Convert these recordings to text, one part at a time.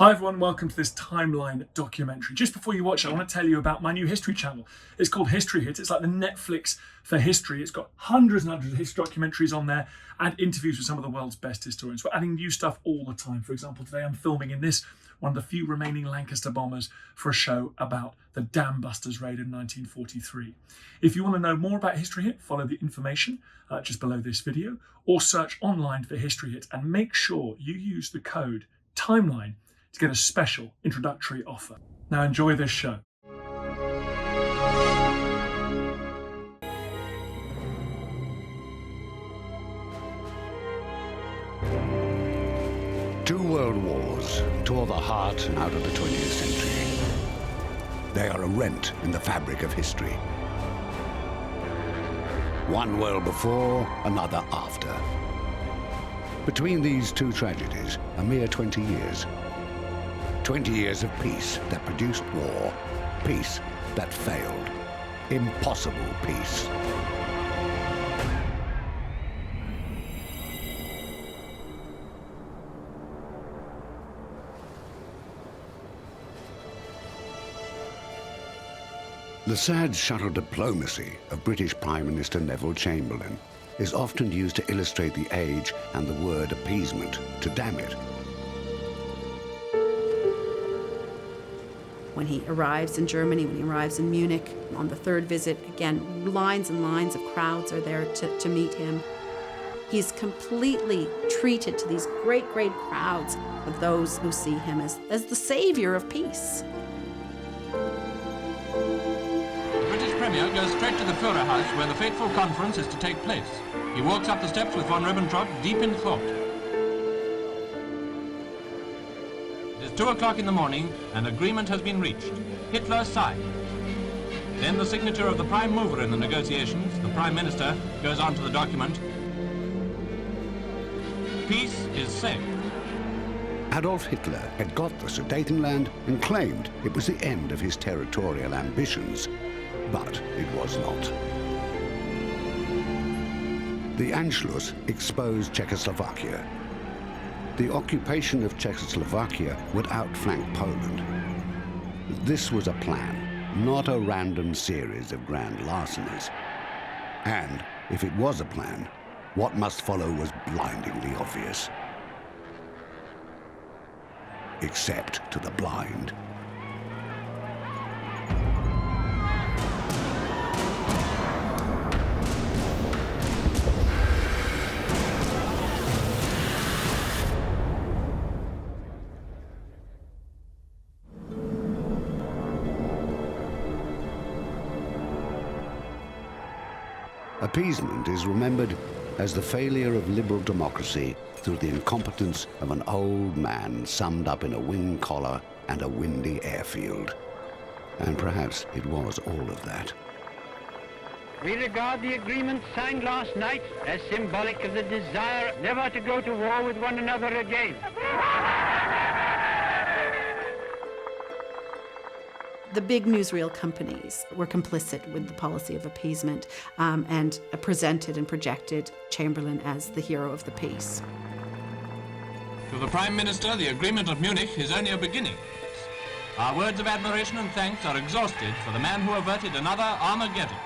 Hi everyone, welcome to this timeline documentary. Just before you watch it, I want to tell you about my new history channel. It's called History Hit. It's like the Netflix for history. It's got hundreds and hundreds of history documentaries on there and interviews with some of the world's best historians. We're adding new stuff all the time. For example, today I'm filming in this, one of the few remaining Lancaster bombers, for a show about the Dam Busters raid in 1943. If you want to know more about History Hit, follow the information just below this video, or search online for History Hit, and make sure you use the code TIMELINE to get a special introductory offer. Now enjoy this show. Two world wars tore the heart out of the 20th century. They are a rent in the fabric of history. One world before, another after. Between these two tragedies, a mere 20 years. 20 years of peace that produced war. Peace that failed. Impossible peace. The sad shuttle diplomacy of British Prime Minister Neville Chamberlain is often used to illustrate the age and the word appeasement, to damn it. When he arrives in Germany, when he arrives in Munich, on the third visit, again, lines and lines of crowds are there to meet him. He's completely treated to these great crowds of those who see him as the savior of peace. The British Premier goes straight to the Führer House where the fateful conference is to take place. He walks up the steps with von Ribbentrop deep in thought. It is 2 o'clock in the morning, and agreement has been reached. Hitler signed. Then the signature of the prime mover in the negotiations, the Prime Minister, goes on to the document. Peace is safe. Adolf Hitler had got the Sudetenland and claimed it was the end of his territorial ambitions, but it was not. The Anschluss exposed Czechoslovakia. The occupation of Czechoslovakia would outflank Poland. This was a plan, not a random series of grand larcenies. And if it was a plan, what must follow was blindingly obvious. Except to the blind. Appeasement is remembered as the failure of liberal democracy through the incompetence of an old man summed up in a wing collar and a windy airfield. And perhaps it was all of that. We regard the agreement signed last night as symbolic of the desire never to go to war with one another again. The big newsreel companies were complicit with the policy of appeasement and presented and projected Chamberlain as the hero of the peace. To the Prime Minister, the agreement of Munich is only a beginning. Our words of admiration and thanks are exhausted for the man who averted another Armageddon.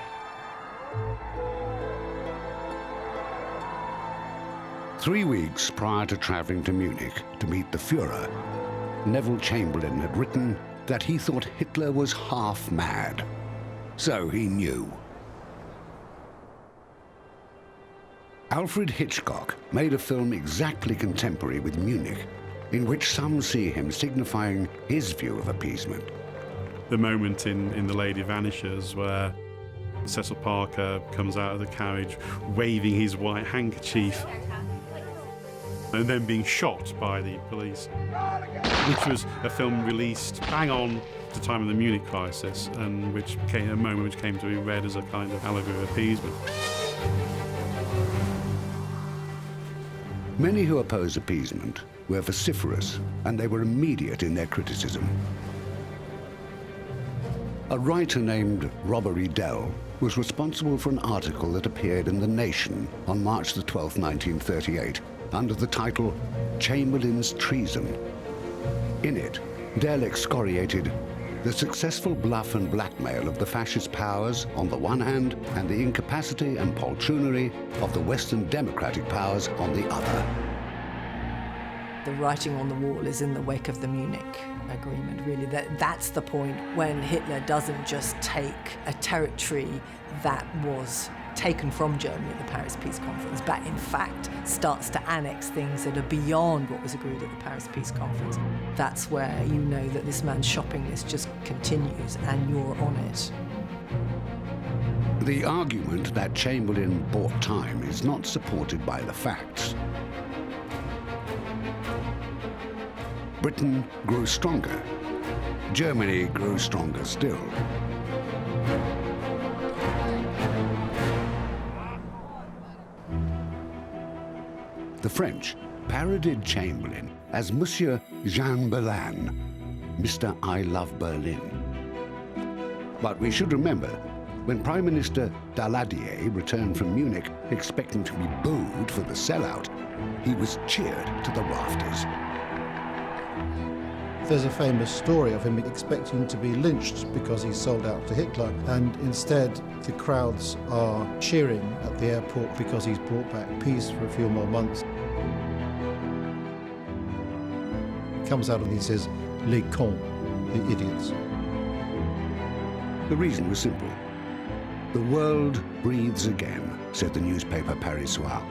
Three weeks prior to traveling to Munich to meet the Führer, Neville Chamberlain had written that he thought Hitler was half mad. So he knew. Alfred Hitchcock made a film exactly contemporary with Munich, in which some see him signifying his view of appeasement. The moment in The Lady Vanishes where Cecil Parker comes out of the carriage waving his white handkerchief and then being shot by the police, which was a film released bang on the time of the Munich crisis, and which became a moment which came to be read as a kind of allegory of appeasement. Many who oppose appeasement were vociferous, and they were immediate in their criticism. A writer named Robert Edel was responsible for an article that appeared in The Nation on March the 12th, 1938, under the title Chamberlain's Treason. In it, Dell excoriated the successful bluff and blackmail of the fascist powers on the one hand, and the incapacity and poltroonery of the Western democratic powers on the other. The writing on the wall is in the wake of the Munich Agreement, really. That's the point when Hitler doesn't just take a territory that was taken from Germany at the Paris Peace Conference, but in fact starts to annex things that are beyond what was agreed at the Paris Peace Conference. That's where you know that this man's shopping list just continues and you're on it. The argument that Chamberlain bought time is not supported by the facts. Britain grew stronger. Germany grew stronger still. The French parodied Chamberlain as Monsieur Jean Berlin, Mr. I Love Berlin. But we should remember, when Prime Minister Daladier returned from Munich expecting to be booed for the sellout, he was cheered to the rafters. There's a famous story of him expecting to be lynched because he sold out to Hitler, and instead the crowds are cheering at the airport because he's brought back peace for a few more months. He comes out and he says, "Les cons," the idiots. The reason was simple. The world breathes again, said the newspaper Parisois.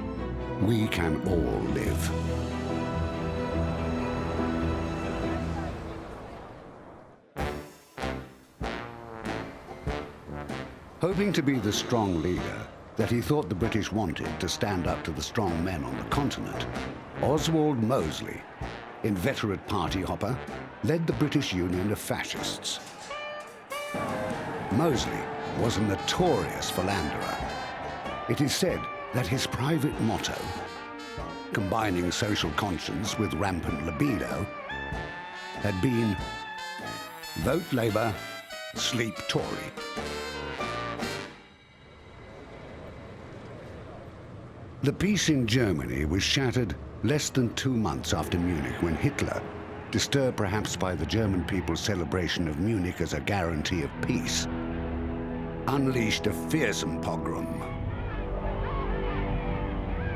We can all live. Hoping to be the strong leader that he thought the British wanted to stand up to the strong men on the continent, Oswald Mosley, inveterate party hopper, led the British Union of Fascists. Mosley was a notorious philanderer. It is said that his private motto, combining social conscience with rampant libido, had been vote Labour, sleep Tory. The peace in Germany was shattered less than 2 months after Munich, when Hitler, disturbed perhaps by the German people's celebration of Munich as a guarantee of peace, unleashed a fearsome pogrom.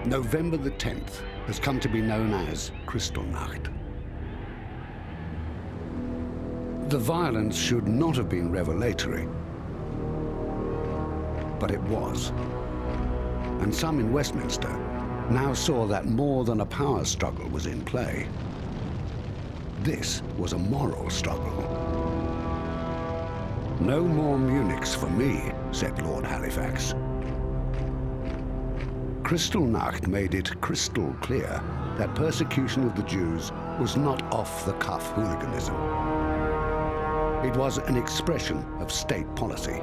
November the 10th has come to be known as Kristallnacht. The violence should not have been revelatory, but it was. And some in Westminster now saw that more than a power struggle was in play. This was a moral struggle. No more Munichs for me, said Lord Halifax. Kristallnacht made it crystal clear that persecution of the Jews was not off-the-cuff hooliganism. It was an expression of state policy.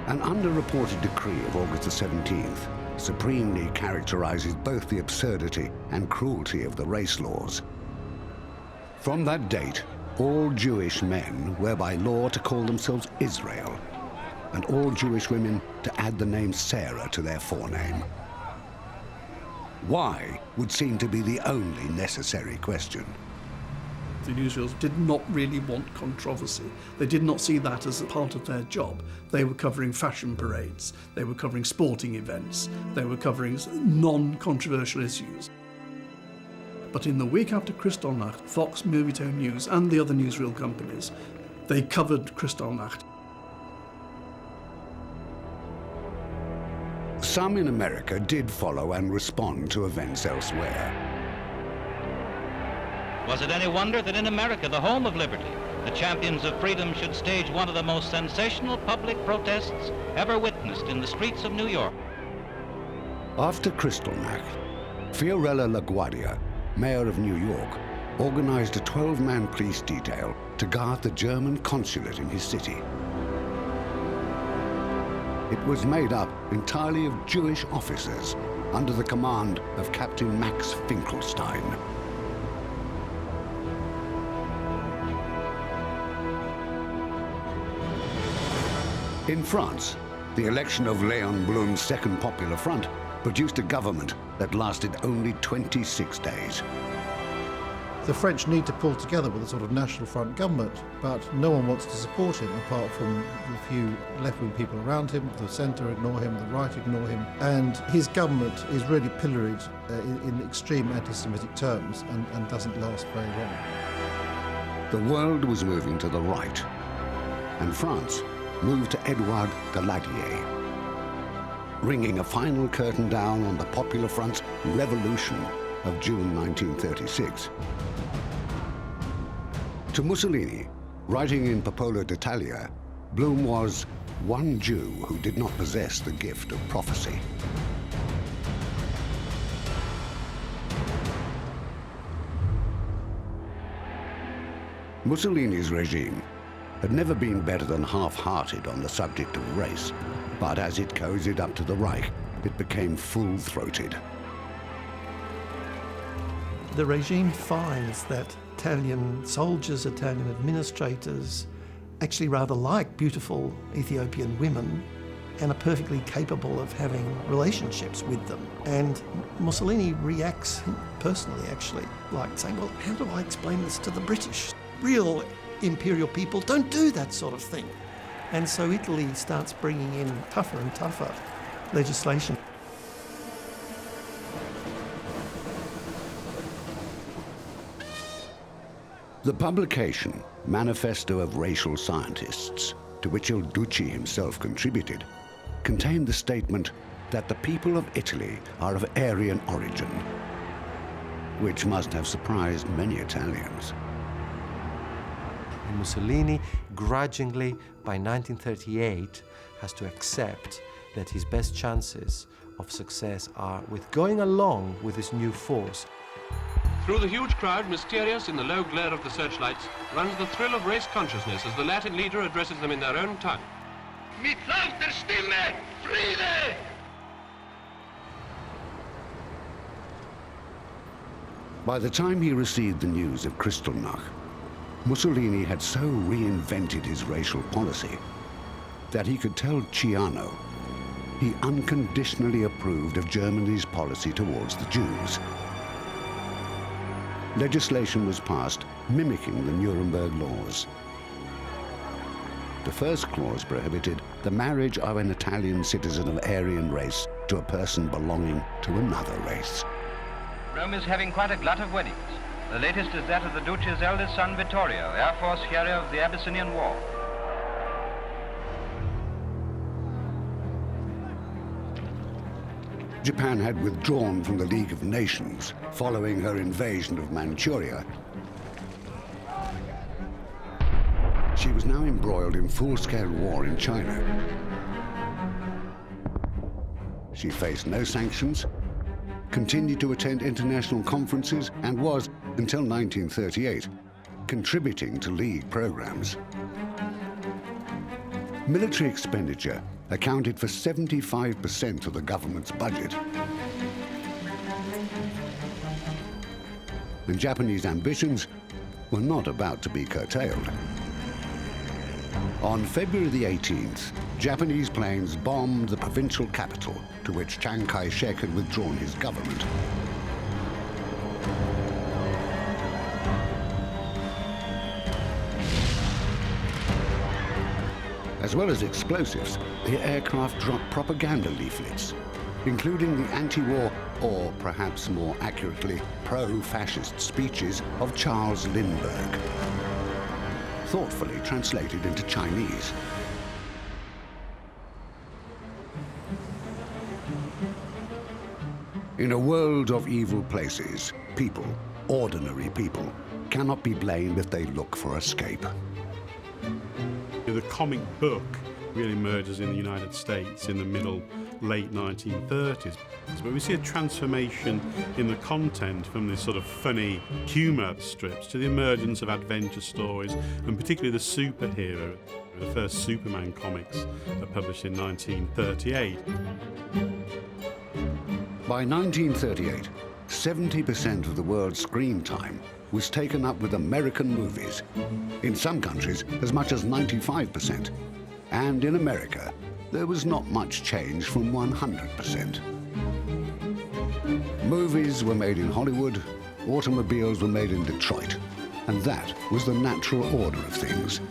An underreported decree of August the 17th supremely characterizes both the absurdity and cruelty of the race laws. From that date, all Jewish men were by law to call themselves Israel, and all Jewish women to add the name Sarah to their forename. Why would seem to be the only necessary question. The newsreels did not really want controversy. They did not see that as a part of their job. They were covering fashion parades, they were covering sporting events, they were covering non-controversial issues. But in the week after Kristallnacht, Fox, Movietone News and the other newsreel companies, they covered Kristallnacht. Some in America did follow and respond to events elsewhere. Was it any wonder that in America, the home of liberty, the champions of freedom should stage one of the most sensational public protests ever witnessed in the streets of New York? After Kristallnacht, Fiorello LaGuardia, mayor of New York, organized a 12-man police detail to guard the German consulate in his city. It was made up entirely of Jewish officers under the command of Captain Max Finkelstein. In France, the election of Léon Blum's Second Popular Front produced a government that lasted only 26 days. The French need to pull together with a sort of National Front government, but no one wants to support him apart from the few left-wing people around him. The centre ignore him, the right ignore him, and his government is really pilloried in extreme anti-Semitic terms and doesn't last very long. The world was moving to the right, and France moved to Edouard Daladier, ringing a final curtain down on the Popular Front's revolution of June 1936. To Mussolini, writing in Popolo d'Italia, Blum was one Jew who did not possess the gift of prophecy. Mussolini's regime had never been better than half-hearted on the subject of race, but as it cozied up to the Reich, it became full-throated. The regime finds that Italian soldiers, Italian administrators actually rather like beautiful Ethiopian women and are perfectly capable of having relationships with them. And Mussolini reacts personally, actually, like saying, well, how do I explain this to the British? Real imperial people don't do that sort of thing. And so Italy starts bringing in tougher and tougher legislation. The publication, Manifesto of Racial Scientists, to which Il Duce himself contributed, contained the statement that the people of Italy are of Aryan origin, which must have surprised many Italians. Mussolini, grudgingly, by 1938, has to accept that his best chances of success are with going along with this new force. Through the huge crowd, mysterious in the low glare of the searchlights, runs the thrill of race consciousness as the Latin leader addresses them in their own tongue. Mit lauter Stimme, Friede! By the time he received the news of Kristallnacht, Mussolini had so reinvented his racial policy that he could tell Ciano he unconditionally approved of Germany's policy towards the Jews. Legislation was passed mimicking the Nuremberg laws. The first clause prohibited the marriage of an Italian citizen of Aryan race to a person belonging to another race. Rome is having quite a glut of weddings. The latest is that of the Duce's eldest son, Vittorio, Air Force hero of the Abyssinian War. Japan had withdrawn from the League of Nations following her invasion of Manchuria. She was now embroiled in full-scale war in China. She faced no sanctions, continued to attend international conferences, and was, until 1938, contributing to League programs. Military expenditure accounted for 75% of the government's budget. And Japanese ambitions were not about to be curtailed. On February the 18th, Japanese planes bombed the provincial capital to which Chiang Kai-shek had withdrawn his government. As well as explosives, the aircraft dropped propaganda leaflets, including the anti-war, or perhaps more accurately, pro-fascist speeches of Charles Lindbergh, thoughtfully translated into Chinese. In a world of evil places, people, ordinary people, cannot be blamed if they look for escape. The comic book really emerges in the United States in the late 1930s. But we see a transformation in the content from this sort of funny humour strips to the emergence of adventure stories, and particularly the superhero. The first Superman comics are published in 1938. By 1938, 70% of the world's screen time was taken up with American movies. In some countries, as much as 95%. And in America, there was not much change from 100%. Movies were made in Hollywood, automobiles were made in Detroit, and that was the natural order of things.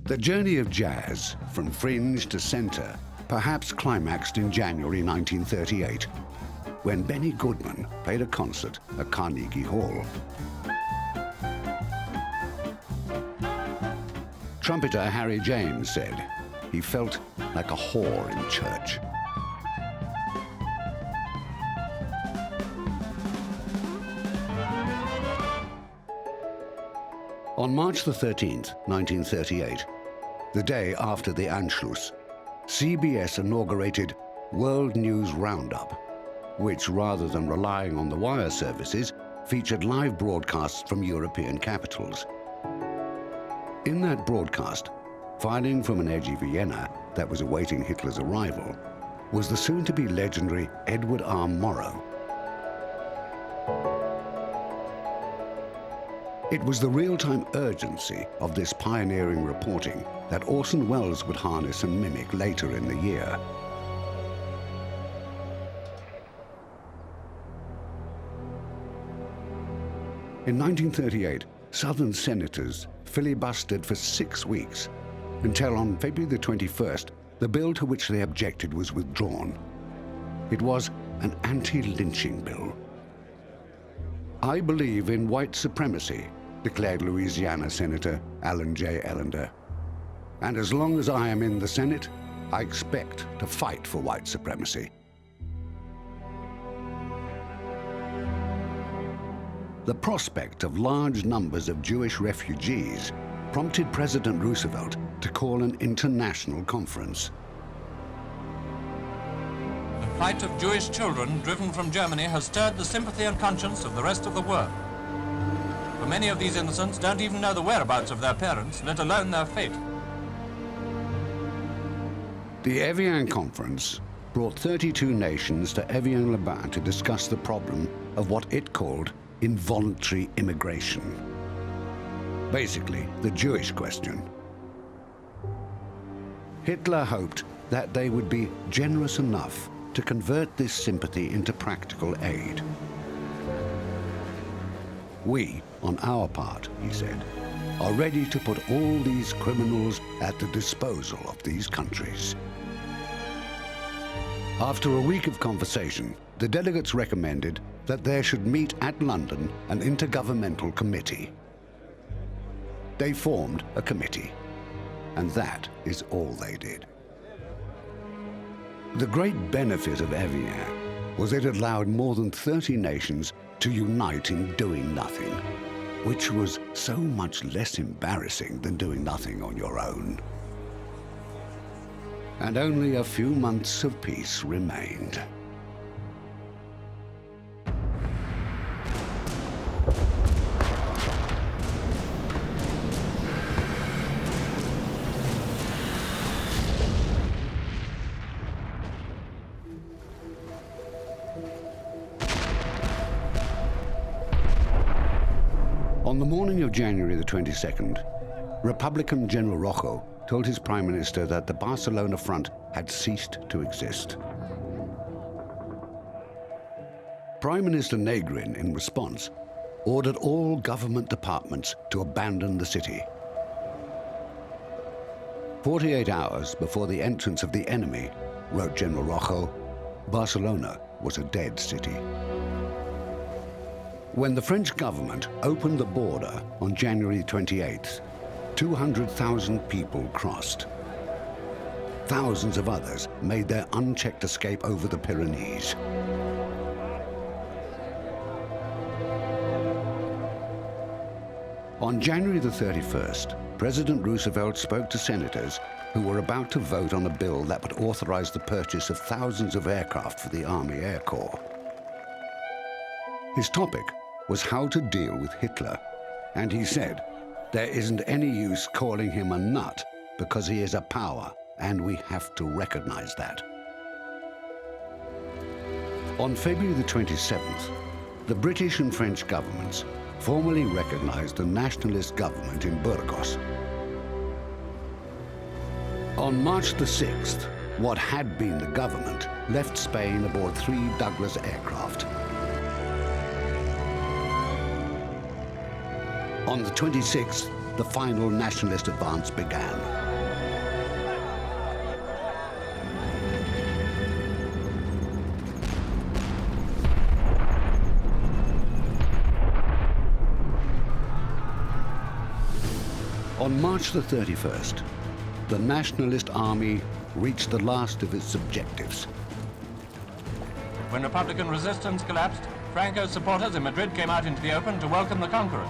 The journey of jazz, from fringe to center, perhaps climaxed in January 1938, when Benny Goodman played a concert at Carnegie Hall. Trumpeter Harry James said he felt like a whore in church. On March the 13th, 1938, the day after the Anschluss, CBS inaugurated World News Roundup, which, rather than relying on the wire services, featured live broadcasts from European capitals. In that broadcast, filing from an edgy Vienna that was awaiting Hitler's arrival, was the soon-to-be legendary Edward R. Morrow. It was the real-time urgency of this pioneering reporting that Orson Welles would harness and mimic later in the year. In 1938, Southern senators filibustered for 6 weeks, until on February the 21st, the bill to which they objected was withdrawn. It was an anti-lynching bill. "I believe in white supremacy," declared Louisiana Senator Alan J. Ellender. "And as long as I am in the Senate, I expect to fight for white supremacy." The prospect of large numbers of Jewish refugees prompted President Roosevelt to call an international conference. The plight of Jewish children driven from Germany has stirred the sympathy and conscience of the rest of the world. For many of these innocents don't even know the whereabouts of their parents, let alone their fate. The Evian Conference brought 32 nations to Evian-les-Bains to discuss the problem of what it called involuntary immigration. Basically, the Jewish question. Hitler hoped that they would be generous enough to convert this sympathy into practical aid. "We, on our part," he said, "are ready to put all these criminals at the disposal of these countries." After a week of conversation, the delegates recommended that there should meet at London an intergovernmental committee. They formed a committee, and that is all they did. The great benefit of Evian was it allowed more than 30 nations to unite in doing nothing, which was so much less embarrassing than doing nothing on your own. And only a few months of peace remained. On the morning of January the 22nd, Republican General Rojo told his Prime Minister that the Barcelona Front had ceased to exist. Prime Minister Negrin, in response, ordered all government departments to abandon the city. 48 hours before the entrance of the enemy, wrote General Rojo, Barcelona was a dead city. When the French government opened the border on January 28th, 200,000 people crossed. Thousands of others made their unchecked escape over the Pyrenees. On January the 31st, President Roosevelt spoke to senators who were about to vote on a bill that would authorize the purchase of thousands of aircraft for the Army Air Corps. His topic was how to deal with Hitler, and he said, "There isn't any use calling him a nut because he is a power, and we have to recognize that." On February the 27th, the British and French governments formally recognized the nationalist government in Burgos. On March the 6th, what had been the government left Spain aboard 3 Douglas aircraft. On the 26th, the final nationalist advance began. On March the 31st, the nationalist army reached the last of its objectives. When Republican resistance collapsed, Franco's supporters in Madrid came out into the open to welcome the conquerors.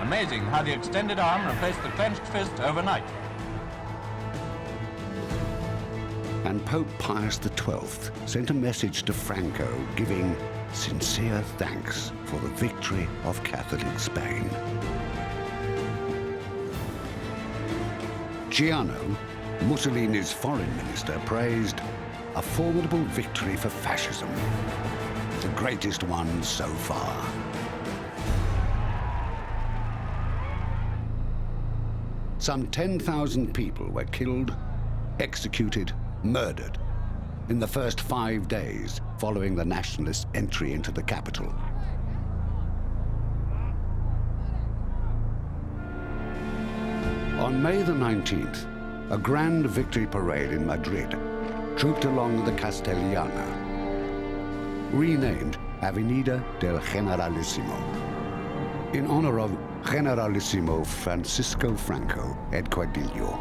Amazing how the extended arm replaced the clenched fist overnight. And Pope Pius XII sent a message to Franco giving sincere thanks for the victory of Catholic Spain. Ciano, Mussolini's foreign minister, praised a formidable victory for fascism, the greatest one so far. Some 10,000 people were killed, executed, murdered in the first 5 days following the nationalists' entry into the capital. On May the 19th, a grand victory parade in Madrid trooped along the Castellana, renamed Avenida del Generalissimo, in honor of Generalissimo Francisco Franco et Caudillo,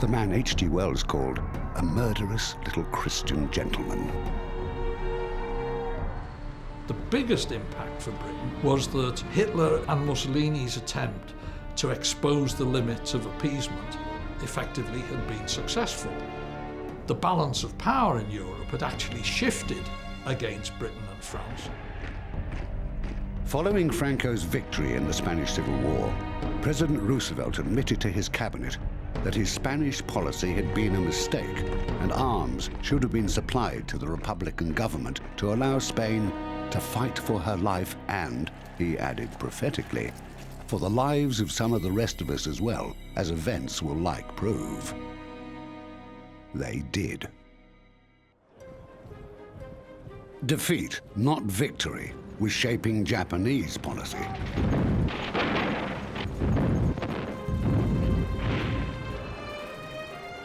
the man H.G. Wells called a murderous little Christian gentleman. The biggest impact for Britain was that Hitler and Mussolini's attempt to expose the limits of appeasement effectively had been successful. The balance of power in Europe had actually shifted against Britain and France. Following Franco's victory in the Spanish Civil War, President Roosevelt admitted to his cabinet that his Spanish policy had been a mistake and arms should have been supplied to the Republican government to allow Spain to fight for her life and, he added prophetically, for the lives of some of the rest of us as well, as events will like prove. They did. Defeat, not victory, was shaping Japanese policy.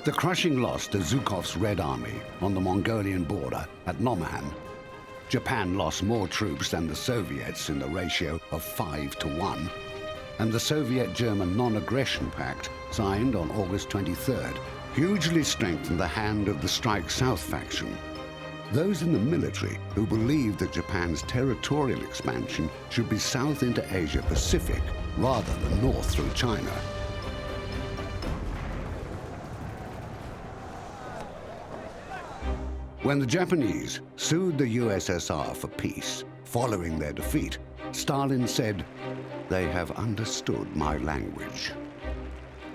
The crushing loss to Zhukov's Red Army on the Mongolian border at Nomahan. Japan lost more troops than the Soviets in the ratio of 5 to 1. And the Soviet-German Non-Aggression Pact, signed on August 23rd, hugely strengthened the hand of the Strike South faction. Those in the military who believed that Japan's territorial expansion should be south into Asia-Pacific rather than north through China. When the Japanese sued the USSR for peace, following their defeat, Stalin said, "They have understood my language."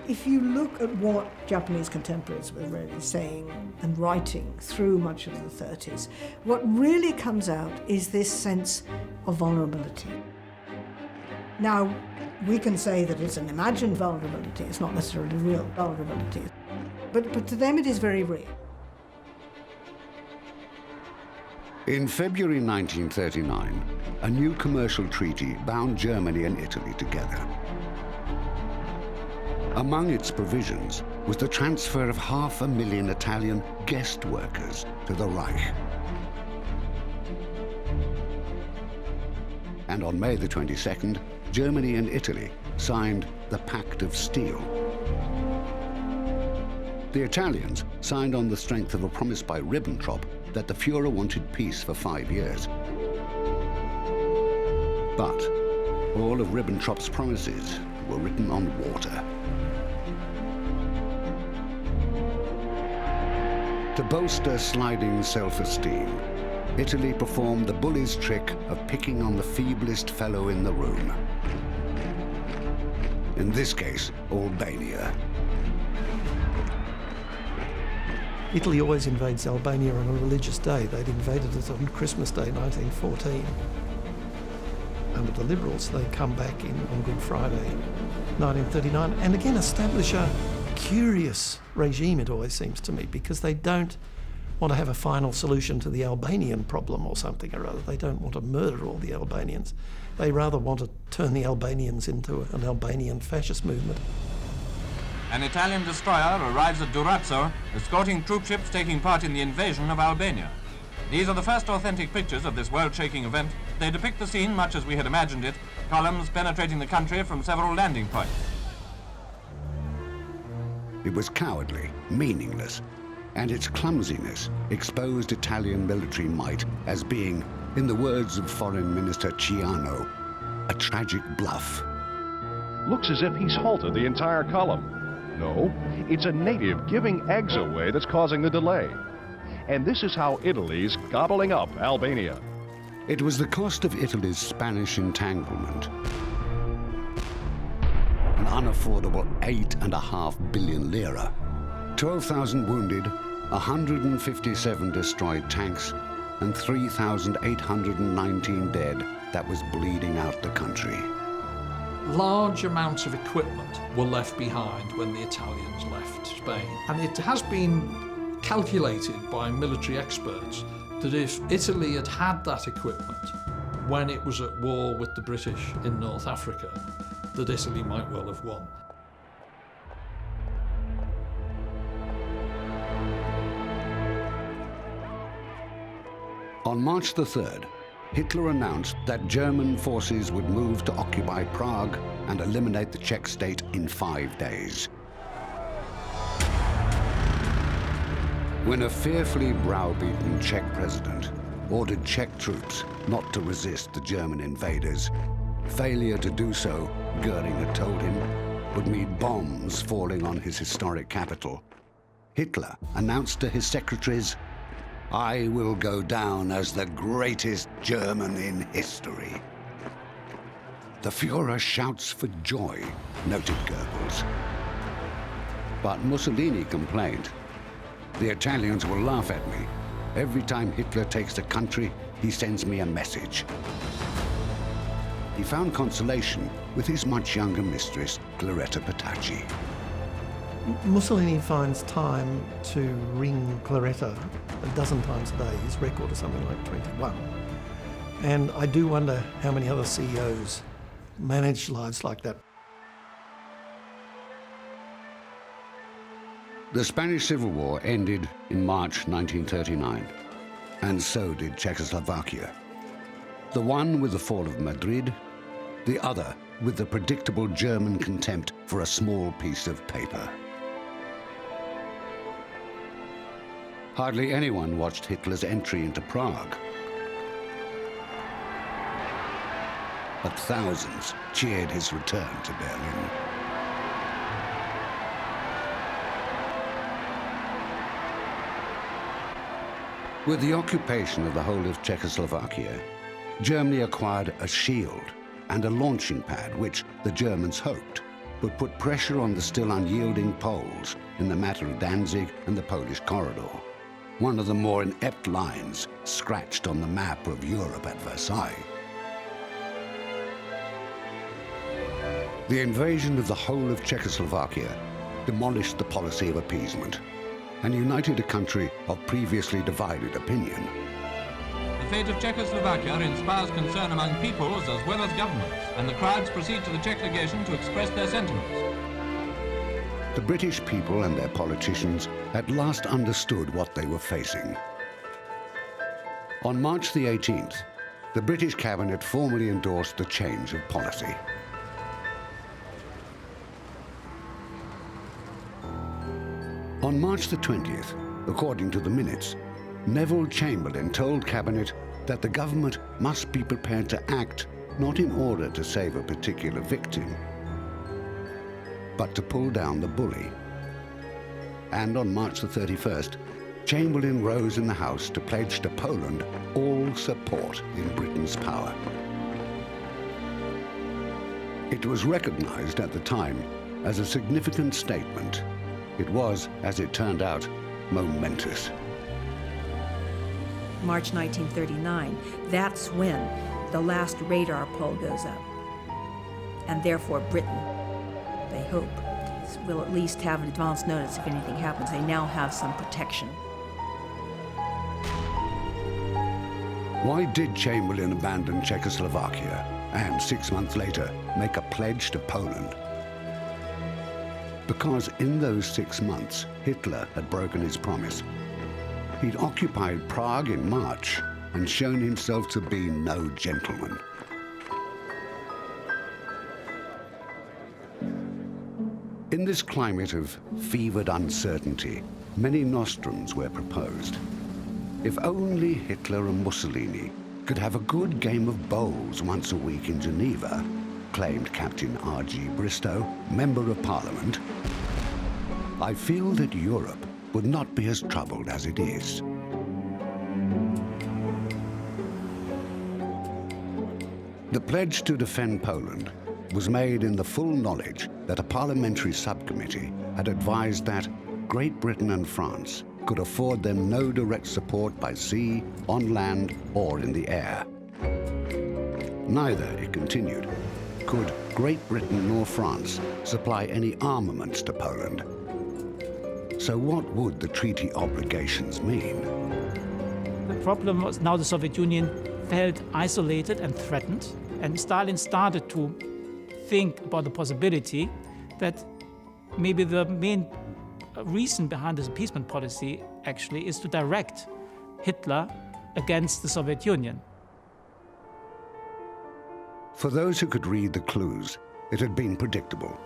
If you look at what Japanese contemporaries were really saying and writing through much of the 30s, what really comes out is this sense of vulnerability. Now, we can say that it's an imagined vulnerability, it's not necessarily real vulnerability, but to them it is very real. In February 1939, a new commercial treaty bound Germany and Italy together. Among its provisions was the transfer of 500,000 Italian guest workers to the Reich. And on May the 22nd, Germany and Italy signed the Pact of Steel. The Italians signed on the strength of a promise by Ribbentrop that the Führer wanted peace for 5 years. But all of Ribbentrop's promises were written on water. To bolster sliding self-esteem, Italy performed the bully's trick of picking on the feeblest fellow in the room. In this case, Albania. Italy always invades Albania on a religious day. They'd invaded it on Christmas Day, 1914. Under the Liberals, they come back in on Good Friday, 1939, and again establish a curious regime, it always seems to me, because they don't want to have a final solution to the Albanian problem or something or other. They don't want to murder all the Albanians. They rather want to turn the Albanians into an Albanian fascist movement. An Italian destroyer arrives at Durazzo, escorting troop ships taking part in the invasion of Albania. These are the first authentic pictures of this world-shaking event. They depict the scene much as we had imagined it, columns penetrating the country from several landing points. It was cowardly, meaningless, and its clumsiness exposed Italian military might as being, in the words of Foreign Minister Ciano, a tragic bluff. Looks as if he's halted the entire column. No, it's a native giving eggs away that's causing the delay. And this is how Italy's gobbling up Albania. It was the cost of Italy's Spanish entanglement. An unaffordable 8.5 billion lira, 12,000 wounded, 157 destroyed tanks, and 3,819 dead that was bleeding out the country. Large amounts of equipment were left behind when the Italians left Spain. And it has been calculated by military experts that if Italy had had that equipment when it was at war with the British in North Africa, that Italy might well have won. On March the 3rd, Hitler announced that German forces would move to occupy Prague and eliminate the Czech state in 5 days. When a fearfully browbeaten Czech president ordered Czech troops not to resist the German invaders, failure to do so, Goering had told him, would mean bombs falling on his historic capital. Hitler announced to his secretaries, "I will go down as the greatest German in history." The Führer shouts for joy, noted Goebbels. But Mussolini complained, "The Italians will laugh at me. Every time Hitler takes a country, he sends me a message." He found consolation with his much younger mistress, Claretta Petacci. Mussolini finds time to ring Claretta a dozen times a day. His record is something like 21. And I do wonder how many other CEOs manage lives like that. The Spanish Civil War ended in March 1939, and so did Czechoslovakia. The one with the fall of Madrid, the other with the predictable German contempt for a small piece of paper. Hardly anyone watched Hitler's entry into Prague, but thousands cheered his return to Berlin. With the occupation of the whole of Czechoslovakia, Germany acquired a shield and a launching pad which, the Germans hoped, would put pressure on the still unyielding Poles in the matter of Danzig and the Polish corridor, one of the more inept lines scratched on the map of Europe at Versailles. The invasion of the whole of Czechoslovakia demolished the policy of appeasement and united a country of previously divided opinion. The fate of Czechoslovakia inspires concern among peoples as well as governments, and the crowds proceed to the Czech legation to express their sentiments. The British people and their politicians at last understood what they were facing. On March the 18th, the British cabinet formally endorsed the change of policy. On March the 20th, according to the minutes, Neville Chamberlain told Cabinet that the government must be prepared to act not in order to save a particular victim, but to pull down the bully. And on March the 31st, Chamberlain rose in the House to pledge to Poland all support in Britain's power. It was recognized at the time as a significant statement. It was, as it turned out, momentous. March 1939, that's when the last radar pole goes up. And therefore Britain, they hope, is will at least have an advance notice if anything happens. They now have some protection. Why did Chamberlain abandon Czechoslovakia and 6 months later make a pledge to Poland? Because in those 6 months, Hitler had broken his promise. He'd occupied Prague in March and shown himself to be no gentleman. In this climate of fevered uncertainty, many nostrums were proposed. If only Hitler and Mussolini could have a good game of bowls once a week in Geneva, claimed Captain R.G. Bristow, Member of Parliament, I feel that Europe would not be as troubled as it is. The pledge to defend Poland was made in the full knowledge that a parliamentary subcommittee had advised that Great Britain and France could afford them no direct support by sea, on land, or in the air. Neither, it continued, could Great Britain nor France supply any armaments to Poland. So what would the treaty obligations mean? The problem was now the Soviet Union felt isolated and threatened, and Stalin started to think about the possibility that maybe the main reason behind this appeasement policy actually is to direct Hitler against the Soviet Union. For those who could read the clues, it had been predictable.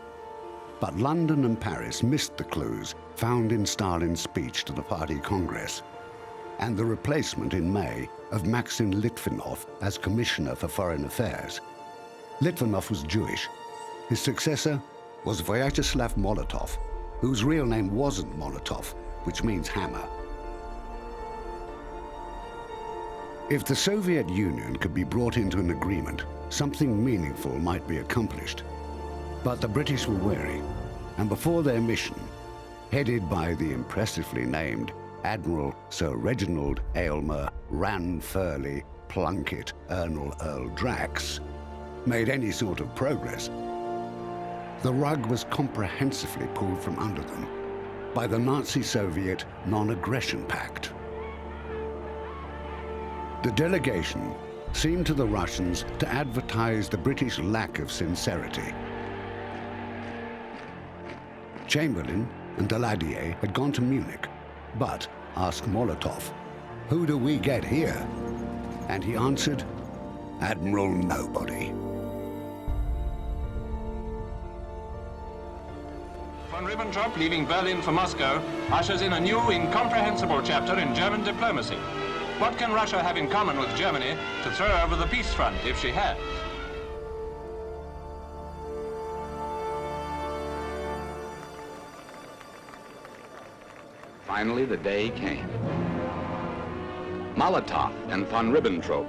But London and Paris missed the clues found in Stalin's speech to the Party Congress and the replacement in May of Maxim Litvinov as Commissioner for Foreign Affairs. Litvinov was Jewish. His successor was Vyacheslav Molotov, whose real name wasn't Molotov, which means hammer. If the Soviet Union could be brought into an agreement, something meaningful might be accomplished. But the British were wary, and before their mission, headed by the impressively named Admiral Sir Reginald Aylmer Ranfurly Plunkett Ernle Earl Drax, made any sort of progress, the rug was comprehensively pulled from under them by the Nazi-Soviet Non-Aggression Pact. The delegation seemed to the Russians to advertise the British lack of sincerity. Chamberlain and Daladier had gone to Munich, but asked Molotov, "Who do we get here?" And he answered, "Admiral Nobody." Von Ribbentrop, leaving Berlin for Moscow, ushers in a new, incomprehensible chapter in German diplomacy. What can Russia have in common with Germany to throw over the peace front, if she has? Finally, the day came. Molotov and von Ribbentrop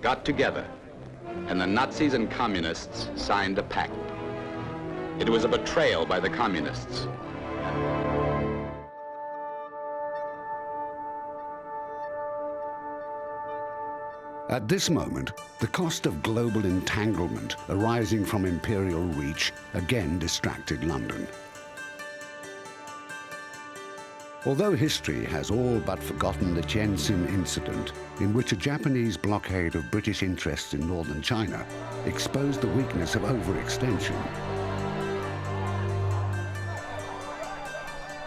got together, and the Nazis and communists signed a pact. It was a betrayal by the communists. At this moment, the cost of global entanglement arising from imperial reach again distracted London. Although history has all but forgotten the Tientsin incident, in which a Japanese blockade of British interests in northern China exposed the weakness of overextension.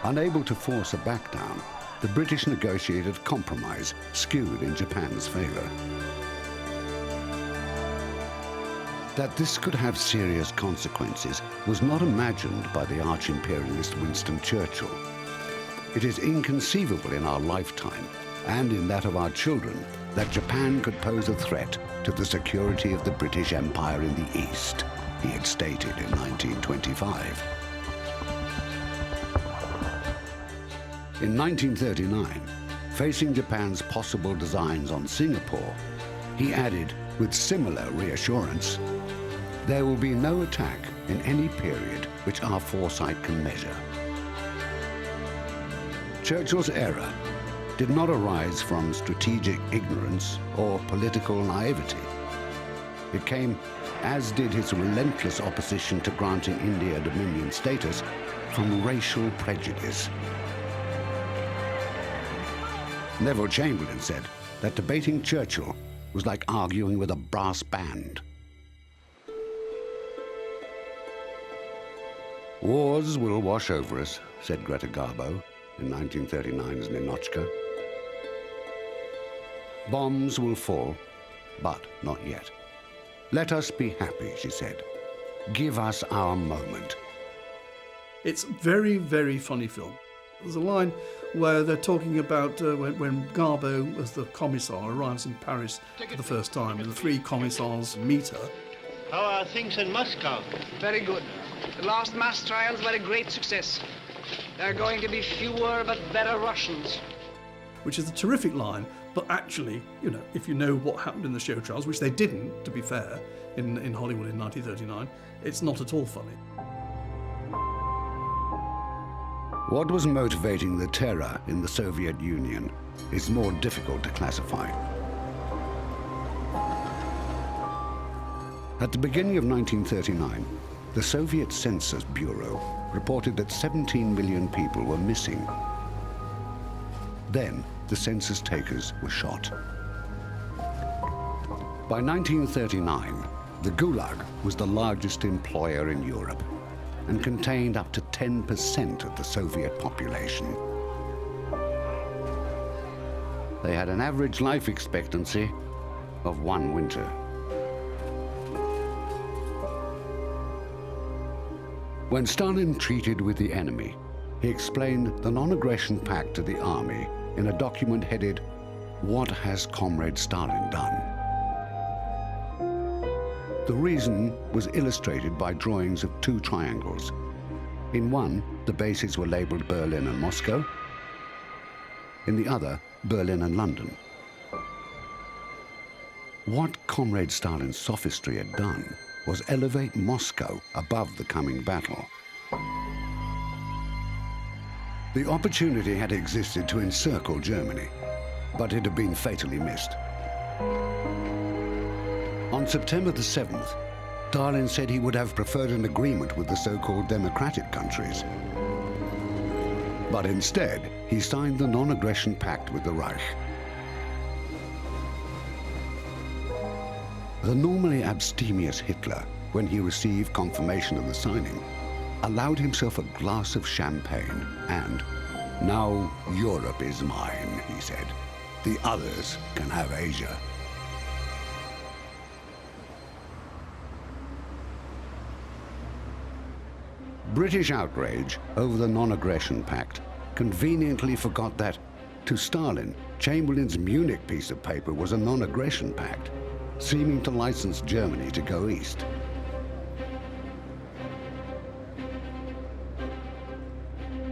Unable to force a backdown, the British negotiated compromise skewed in Japan's favor. That this could have serious consequences was not imagined by the arch-imperialist Winston Churchill. It is inconceivable in our lifetime, and in that of our children, that Japan could pose a threat to the security of the British Empire in the East, he had stated in 1925. In 1939, facing Japan's possible designs on Singapore, he added, with similar reassurance, "There will be no attack in any period which our foresight can measure." Churchill's error did not arise from strategic ignorance or political naivety. It came, as did his relentless opposition to granting India dominion status, from racial prejudice. Neville Chamberlain said that debating Churchill was like arguing with a brass band. Wars will wash over us, said Greta Garbo in 1939's Ninotchka. Bombs will fall, but not yet. Let us be happy, she said. Give us our moment. It's a very, very funny film. There's a line where they're talking about when Garbo, as the commissar, arrives in Paris for the first time, and the three commissars meet her. How are things in Moscow? Very good. The last mass trials were a great success. There are going to be fewer but better Russians. Which is a terrific line, but actually, you know, if you know what happened in the show trials, which they didn't, to be fair, in Hollywood in 1939, it's not at all funny. What was motivating the terror in the Soviet Union is more difficult to classify. At the beginning of 1939, the Soviet Census Bureau reported that 17 million people were missing. Then, the census takers were shot. By 1939, the Gulag was the largest employer in Europe and contained up to 10% of the Soviet population. They had an average life expectancy of 1 winter. When Stalin treated with the enemy, he explained the non-aggression pact to the army in a document headed, "What has Comrade Stalin done?" The reason was illustrated by drawings of 2 triangles. In one, the bases were labeled Berlin and Moscow. In the other, Berlin and London. What Comrade Stalin's sophistry had done was elevate Moscow above the coming battle. The opportunity had existed to encircle Germany, but it had been fatally missed. On September the 7th, Stalin said he would have preferred an agreement with the so-called democratic countries. But instead, he signed the non-aggression pact with the Reich. The normally abstemious Hitler, when he received confirmation of the signing, allowed himself a glass of champagne and, "Now Europe is mine," he said. "The others can have Asia." British outrage over the non-aggression pact conveniently forgot that, to Stalin, Chamberlain's Munich piece of paper was a non-aggression pact, seeming to license Germany to go east.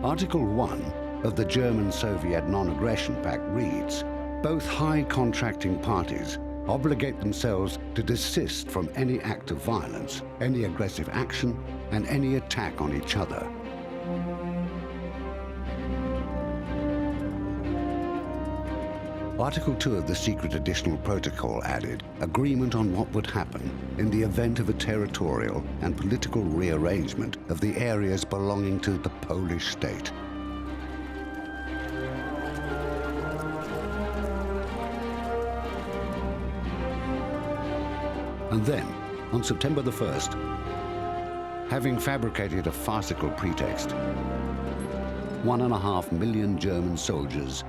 Article 1 of the German-Soviet non-aggression pact reads, "Both high contracting parties obligate themselves to desist from any act of violence, any aggressive action, and any attack on each other." Article 2 of the secret additional protocol added agreement on what would happen in the event of a territorial and political rearrangement of the areas belonging to the Polish state. And then, on September the 1st, having fabricated a farcical pretext, 1.5 million German soldiers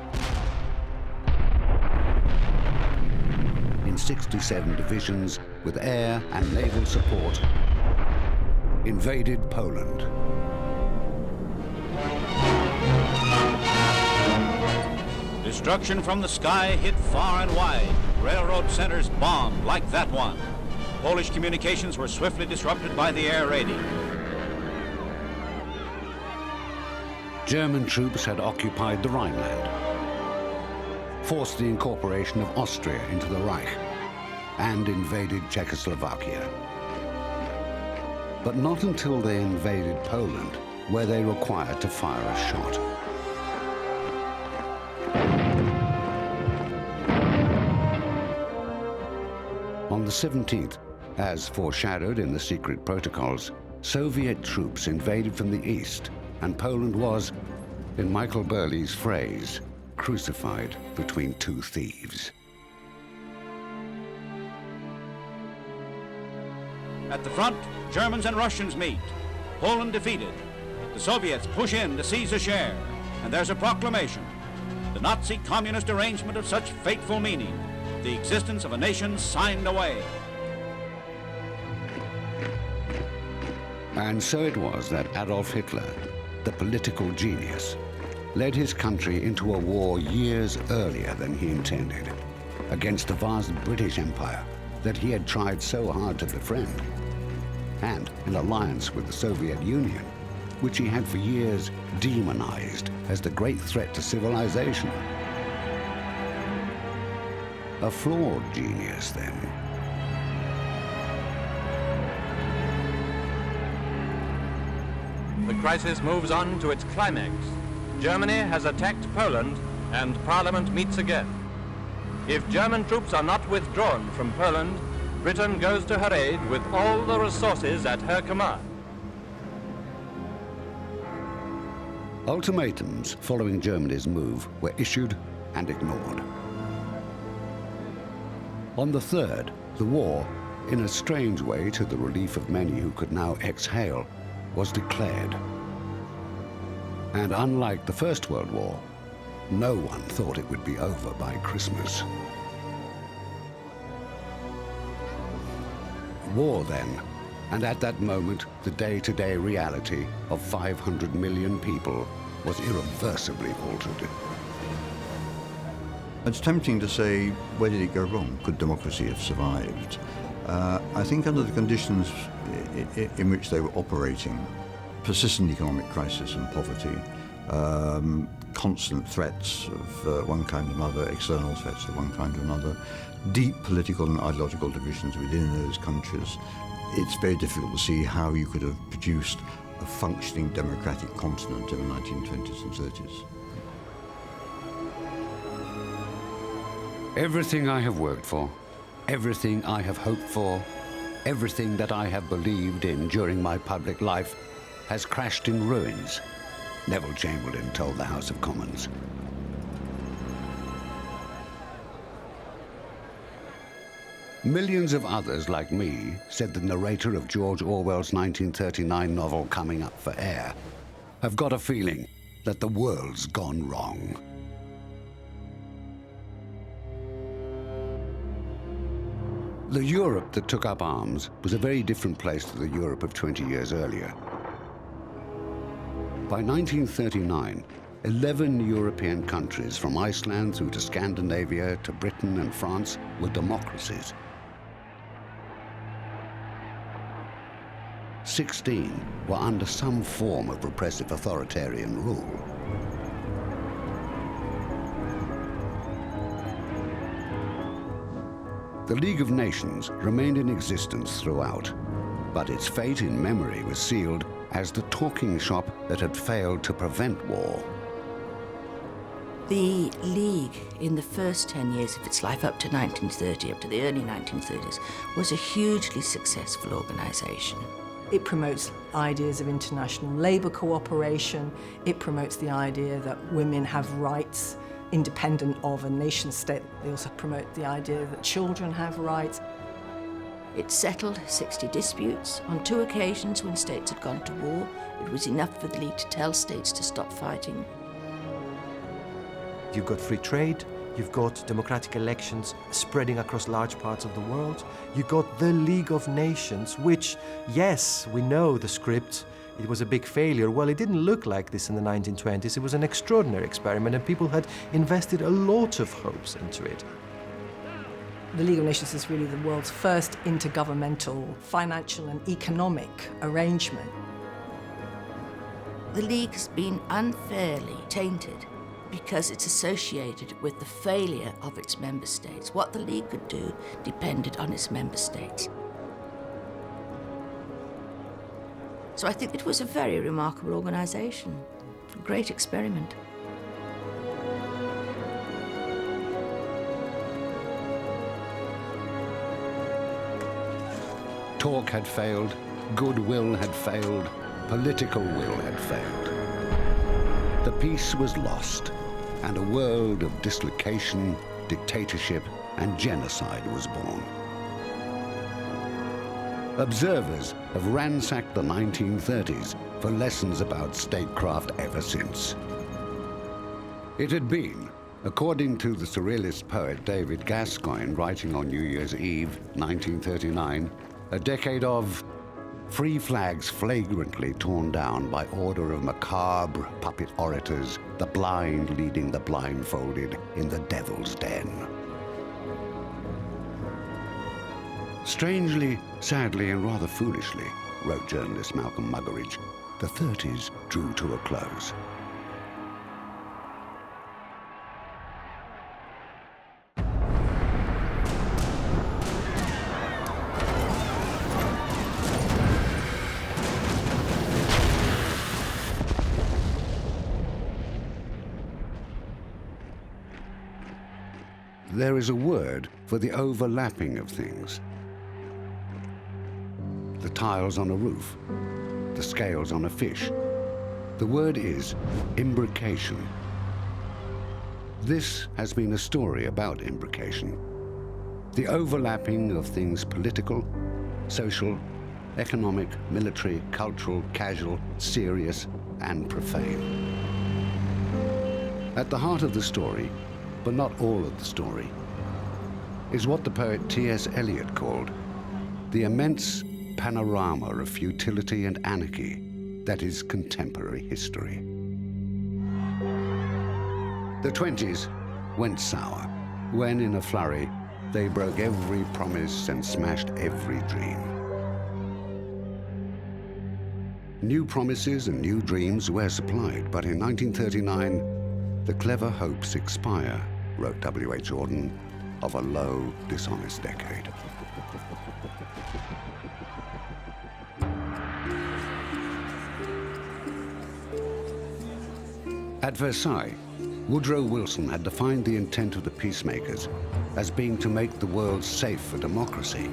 in 67 divisions with air and naval support invaded Poland. Destruction from the sky hit far and wide. Railroad centers bombed like that one. Polish communications were swiftly disrupted by the air raiding. German troops had occupied the Rhineland, forced the incorporation of Austria into the Reich, and invaded Czechoslovakia. But not until they invaded Poland were they required to fire a shot. On the 17th, as foreshadowed in the secret protocols, Soviet troops invaded from the east and Poland was, in Michael Burley's phrase, crucified between two thieves. At the front, Germans and Russians meet. Poland defeated. The Soviets push in to seize a share, and there's a proclamation. The Nazi-communist arrangement of such fateful meaning, the existence of a nation signed away. And so it was that Adolf Hitler, the political genius, led his country into a war years earlier than he intended, against the vast British Empire that he had tried so hard to befriend, and in alliance with the Soviet Union, which he had for years demonized as the great threat to civilization. A flawed genius, then. The crisis moves on to its climax. Germany has attacked Poland, and Parliament meets again. If German troops are not withdrawn from Poland, Britain goes to her aid with all the resources at her command. Ultimatums following Germany's move were issued and ignored. On the 3rd, the war, in a strange way to the relief of many who could now exhale, was declared. And unlike the First World War, no one thought it would be over by Christmas. War then, and at that moment, the day-to-day reality of 500 million people was irreversibly altered. It's tempting to say, where did it go wrong? Could democracy have survived? I think under the conditions in which they were operating, persistent economic crisis and poverty, constant threats of one kind or another, external threats of one kind or another, deep political and ideological divisions within those countries, it's very difficult to see how you could have produced a functioning democratic continent in the 1920s and 30s. Everything I have worked for, everything I have hoped for, everything that I have believed in during my public life has crashed in ruins, Neville Chamberlain told the House of Commons. Millions of others like me, said the narrator of George Orwell's 1939 novel Coming Up for Air, have got a feeling that the world's gone wrong. The Europe that took up arms was a very different place to the Europe of 20 years earlier. By 1939, 11 European countries, from Iceland through to Scandinavia to Britain and France, were democracies. 16 were under some form of repressive authoritarian rule. The League of Nations remained in existence throughout, but its fate in memory was sealed as the talking shop that had failed to prevent war. The League, in the first 10 years of its life, up to 1930, up to the early 1930s, was a hugely successful organisation. It promotes ideas of international labour cooperation. It promotes the idea that women have rights independent of a nation state. They also promote the idea that children have rights. It settled 60 disputes. On 2 occasions when states had gone to war, it was enough for the League to tell states to stop fighting. You've got free trade, you've got democratic elections spreading across large parts of the world, you've got the League of Nations, which, yes, we know the script, it was a big failure. Well, it didn't look like this in the 1920s. It was an extraordinary experiment, and people had invested a lot of hopes into it. The League of Nations is really the world's first intergovernmental financial and economic arrangement. The League has been unfairly tainted because it's associated with the failure of its member states. What the League could do depended on its member states. So I think it was a very remarkable organisation, a great experiment. Talk had failed, goodwill had failed, political will had failed. the peace was lost, and a world of dislocation, dictatorship, and genocide was born. Observers have ransacked the 1930s for lessons about statecraft ever since. It had been, according to the surrealist poet David Gascoigne writing on New Year's Eve, 1939, a decade of free flags flagrantly torn down by order of macabre puppet orators, the blind leading the blindfolded in the devil's den. Strangely, sadly, and rather foolishly, wrote journalist Malcolm Muggeridge, the 30s drew to a close. There is a word for the overlapping of things. The tiles on a roof, the scales on a fish. The word is imbrication. This has been a story about imbrication. The overlapping of things political, social, economic, military, cultural, casual, serious, and profane. At the heart of the story, but not all of the story, is what the poet T.S. Eliot called the immense panorama of futility and anarchy that is contemporary history. The 20s went sour when, in a flurry, they broke every promise and smashed every dream. New promises and new dreams were supplied, but in 1939, the clever hopes expire, wrote W.H. Jordan, of a low, dishonest decade. At Versailles, Woodrow Wilson had defined the intent of the peacemakers as being to make the world safe for democracy.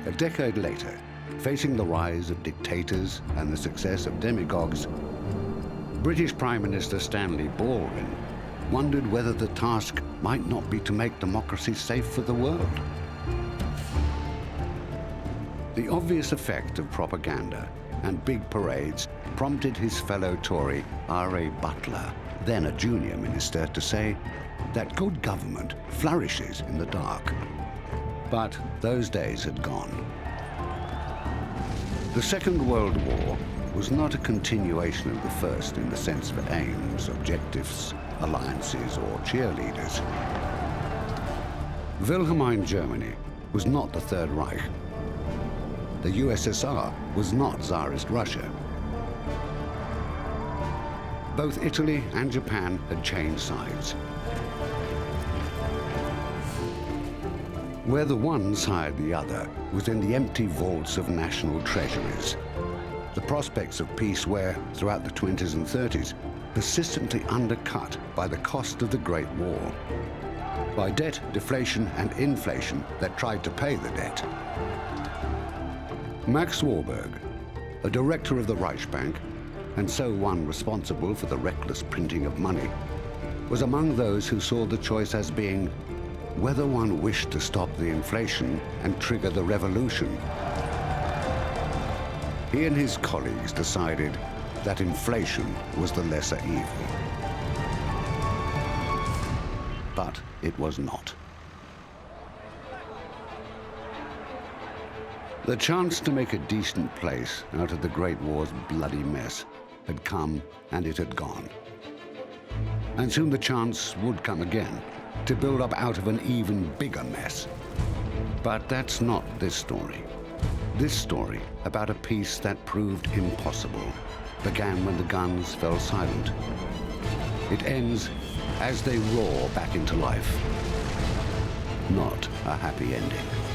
A decade later, facing the rise of dictators and the success of demagogues, British Prime Minister Stanley Baldwin wondered whether the task might not be to make democracy safe for the world. The obvious effect of propaganda and big parades prompted his fellow Tory R.A. Butler, then a junior minister, to say that good government flourishes in the dark. But those days had gone. The Second World War was not a continuation of the first in the sense of aims, objectives, alliances, or cheerleaders. Wilhelmine Germany was not the Third Reich. The USSR was not Tsarist Russia. Both Italy and Japan had changed sides. Where the one sired the other was in the empty vaults of national treasuries. The prospects of peace were, throughout the 20s and 30s, persistently undercut by the cost of the Great War, by debt, deflation, and inflation that tried to pay the debt. Max Warburg, a director of the Reichsbank, and so one responsible for the reckless printing of money, was among those who saw the choice as being whether one wished to stop the inflation and trigger the revolution. He and his colleagues decided that inflation was the lesser evil. But it was not. The chance to make a decent place out of the Great War's bloody mess had come and it had gone. And soon the chance would come again to build up out of an even bigger mess. But that's not this story. This story, about a peace that proved impossible, began when the guns fell silent. It ends as they roar back into life. Not a happy ending.